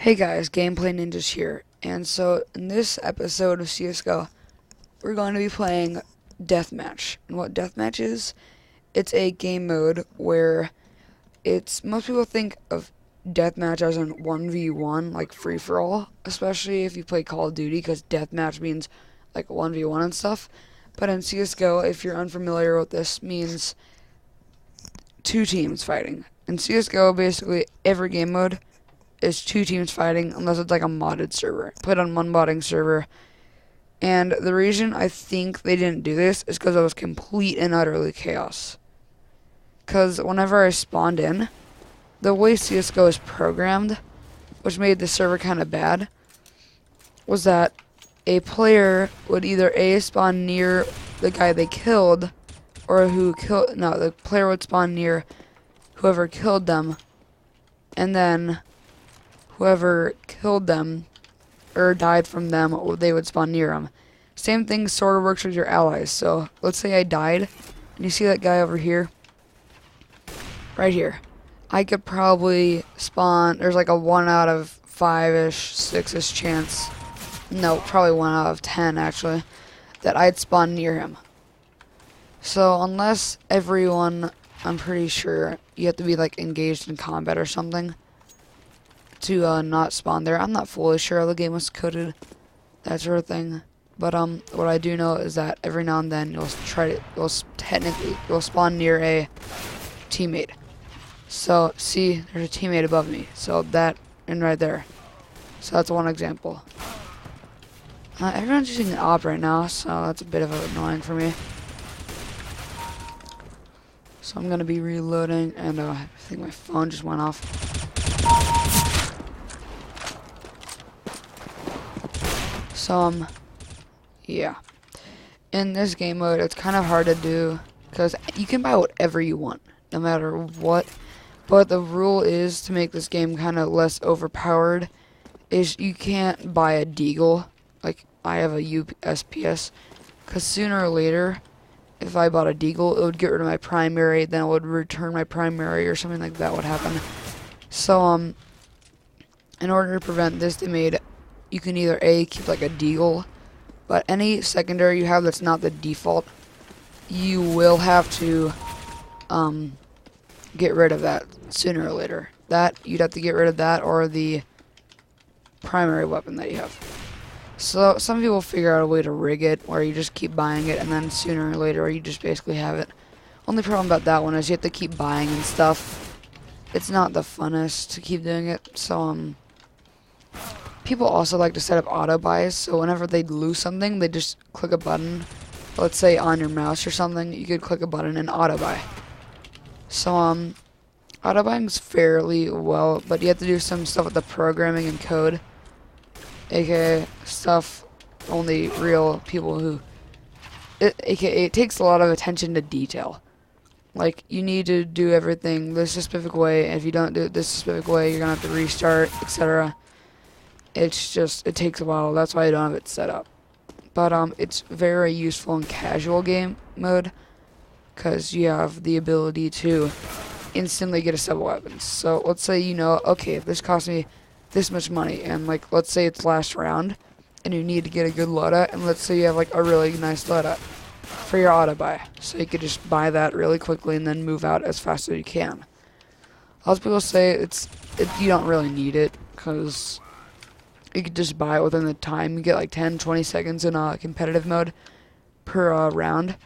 Hey guys, Gameplay Ninjas here, and so in this episode of CSGO, we're going to be playing Deathmatch. And what Deathmatch is, it's a game mode where most people think of Deathmatch as in 1v1, like free-for-all, especially if you play Call of Duty, because Deathmatch means like 1v1 and stuff. But in CSGO, if you're unfamiliar with this, means two teams fighting. In CSGO, basically every game mode is two teams fighting unless it's like a modded server. Played on one modding server. And the reason I think they didn't do this is because it was complete and utterly chaos. Because whenever I spawned in, the way CSGO is programmed, which made the server kind of bad, was that a player would either A, spawn near the guy they killed, or the player would spawn near whoever killed them, and then whoever killed them or died from them, they would spawn near them. Same thing sort of works with your allies. So let's say I died, and you see that guy over here, right here. I could probably spawn. There's like a 1 out of 5-ish, 6-ish chance. No, probably 1 out of 10 actually, that I'd spawn near him. So unless everyone, I'm pretty sure you have to be like engaged in combat or something to not spawn there. I'm not fully sure how the game was coded, that sort of thing. But what I do know is that every now and then you'll spawn near a teammate. So see, there's a teammate above me. So that and right there. So that's one example. Everyone's using an op right now, so that's a bit of annoying for me. So I'm gonna be reloading, and I think my phone just went off. So, yeah. In this game mode, it's kind of hard to do, because you can buy whatever you want, no matter what. But the rule is, to make this game kind of less overpowered, is you can't buy a deagle. Like, I have a USPS, because sooner or later, if I bought a deagle, it would get rid of my primary, then it would return my primary, or something like that would happen. So, in order to prevent this, they made, you can either A, keep like a deagle, but any secondary you have that's not the default, you will have to get rid of that sooner or later. You'd have to get rid of that or the primary weapon that you have. So some people figure out a way to rig it where you just keep buying it, and then sooner or later you just basically have it. Only problem about that one is you have to keep buying and stuff. It's not the funnest to keep doing it. So people also like to set up auto buys, so whenever they lose something, they just click a button. Let's say on your mouse or something, you could click a button and auto buy. So auto buying's fairly well, but you have to do some stuff with the programming and code, aka stuff only real people who, aka it takes a lot of attention to detail. Like, you need to do everything this specific way, and if you don't do it this specific way, you're gonna have to restart, etc. It's just, it takes a while. That's why I don't have it set up. But it's very useful in casual game mode, because you have the ability to instantly get a set of weapons. So let's say okay, if this costs me this much money, and like let's say it's last round, and you need to get a good loadout, and let's say you have like a really nice loadout for your auto buy, so you could just buy that really quickly and then move out as fast as you can. A lot of people say you don't really need it, because you could just buy it within the time. You get like 10-20 seconds in competitive mode per round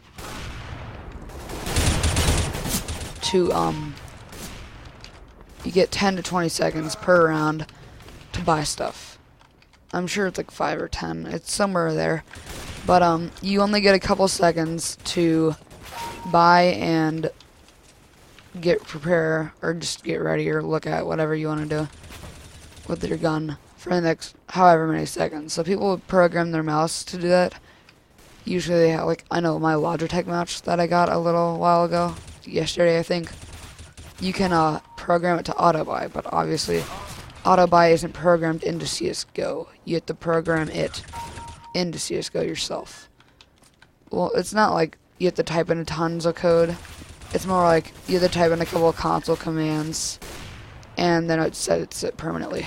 to you get 10 to 20 seconds per round to buy stuff. I'm sure it's like 5 or 10. It's somewhere there. But you only get a couple seconds to buy and prepare, or just get ready, or look at whatever you want to do with your gun for the next however many seconds. So people would program their mouse to do that. Usually they have, like, I know my Logitech mouse that I got a little while ago, yesterday I think, you can program it to auto buy, but obviously auto buy isn't programmed into CSGO. You have to program it into CSGO yourself. Well, it's not like you have to type in tons of code. It's more like you have to type in a couple of console commands, and then it sets it permanently.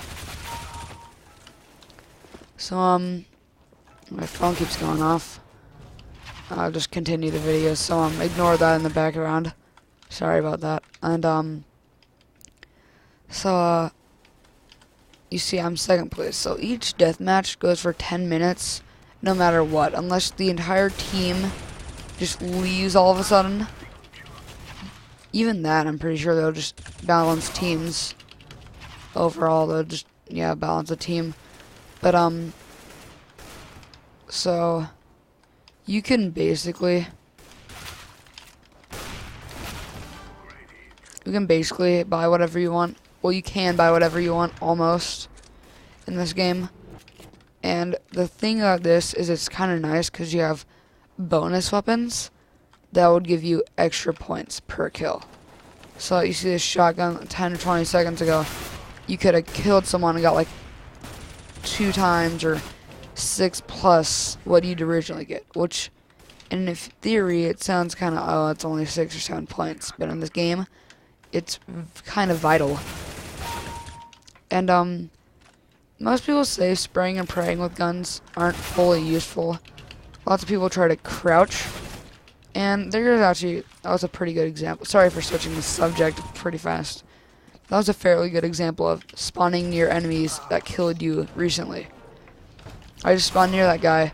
So, my phone keeps going off. I'll just continue the video, so, ignore that in the background. Sorry about that. And, so, you see I'm second place. So each deathmatch goes for 10 minutes, no matter what. Unless the entire team just leaves all of a sudden. Even that, I'm pretty sure they'll just balance teams. Overall, they'll just, yeah, balance a team. But, so, you can basically buy whatever you want. Well, you can buy whatever you want, almost, in this game. And the thing about this is it's kind of nice because you have bonus weapons that would give you extra points per kill. So you see this shotgun 10 or 20 seconds ago, you could have killed someone and got like 2 times or 6 plus what you'd originally get, which in theory it sounds kind of, oh, it's only 6 or 7 points, but in this game it's kind of vital. And most people say spraying and praying with guns aren't fully useful. Lots of people try to crouch, and there's actually, that was a pretty good example. Sorry for switching the subject pretty fast. That was a fairly good example of spawning near enemies that killed you recently. I just spawned near that guy,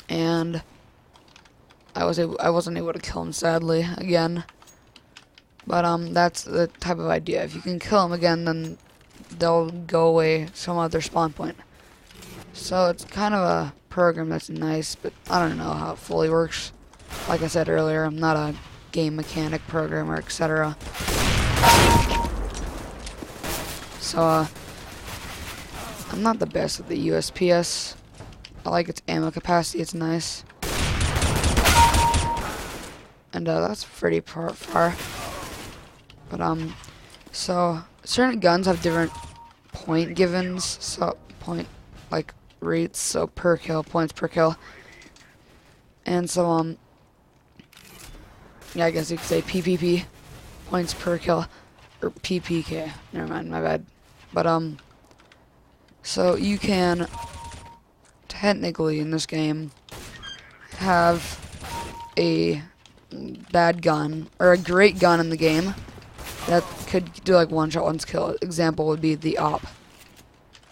and I wasn't able to kill him, sadly, again. But that's the type of idea. If you can kill him again, then they'll go away some other spawn point. So it's kind of a program that's nice, but I don't know how it fully works. Like I said earlier, I'm not a game mechanic programmer, etc. So I'm not the best at the USPS. I like its ammo capacity, it's nice. And that's pretty far. But so certain guns have different point givens, so point like rates, so per kill, points per kill. And so yeah, I guess you could say PPP, points per kill, or PPK. Never mind, my bad. But so you can technically in this game have a bad gun or a great gun in the game that could do like one shot, one kill. Example would be the AWP.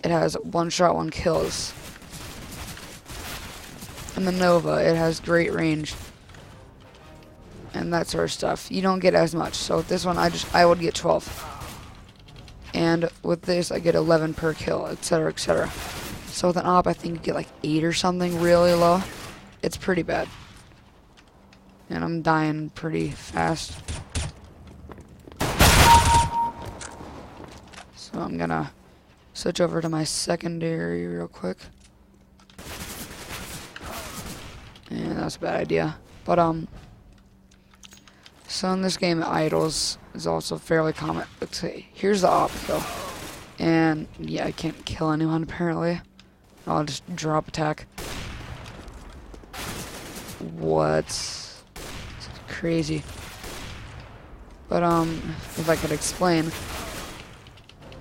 It has one shot, one kills. And the Nova, it has great range and that sort of stuff. You don't get as much. So with this one, I would get 12, and with this I get 11 per kill, etc., etc. So with an AWP, I think you get like 8 or something, really low. It's pretty bad, and I'm dying pretty fast. So I'm gonna switch over to my secondary real quick. And that's a bad idea. But so in this game, idols is also fairly common. Let's see. Here's the AWP though, and yeah, I can't kill anyone apparently. I'll just drop attack. What? It's crazy. But if I could explain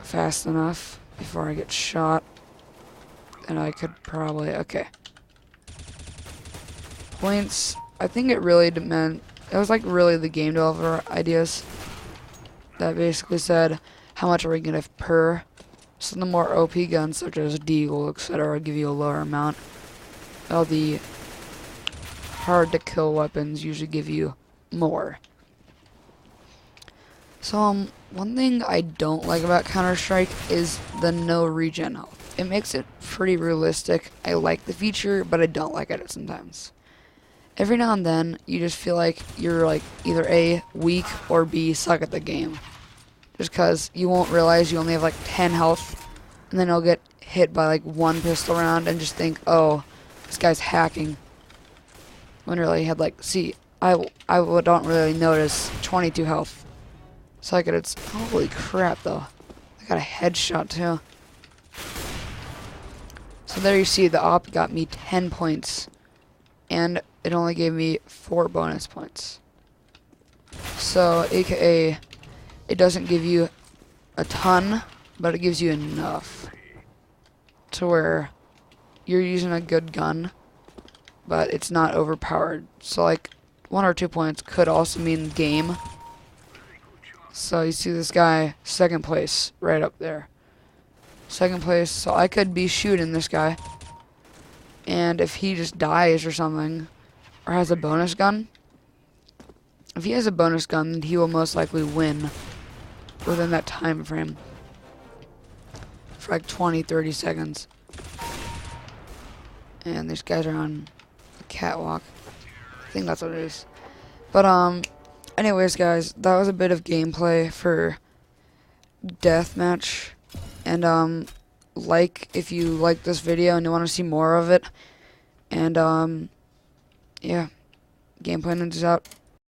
fast enough before I get shot, then I could probably, okay. Points, I think it really meant, it was like really the game developer ideas that basically said how much are we gonna have per. So the more OP guns such as Deagle, etc. give you a lower amount. While the hard to kill weapons usually give you more. So one thing I don't like about Counter-Strike is the no regen health. It makes it pretty realistic. I like the feature, but I don't like it sometimes. Every now and then, you just feel like you're like either A, weak, or B, suck at the game. Just because you won't realize you only have like 10 health, and then you'll get hit by like one pistol round and just think, oh, this guy's hacking. When really had like, see, I don't really notice 22 health. So it's, holy crap though. I got a headshot too. So there you see, the AWP got me 10 points. And it only gave me 4 bonus points. So, aka, it doesn't give you a ton, but it gives you enough to where you're using a good gun, but it's not overpowered. So like 1 or 2 points could also mean game. So you see this guy, second place, right up there. Second place, so I could be shooting this guy. And if he just dies or something, or has a bonus gun, if he has a bonus gun, then he will most likely win within that time frame. For like 20, 30 seconds. And these guys are on the catwalk. I think that's what it is. But, anyways, guys, that was a bit of gameplay for Deathmatch. And, like if you like this video and you want to see more of it. And, yeah. Gameplay Ninjas out.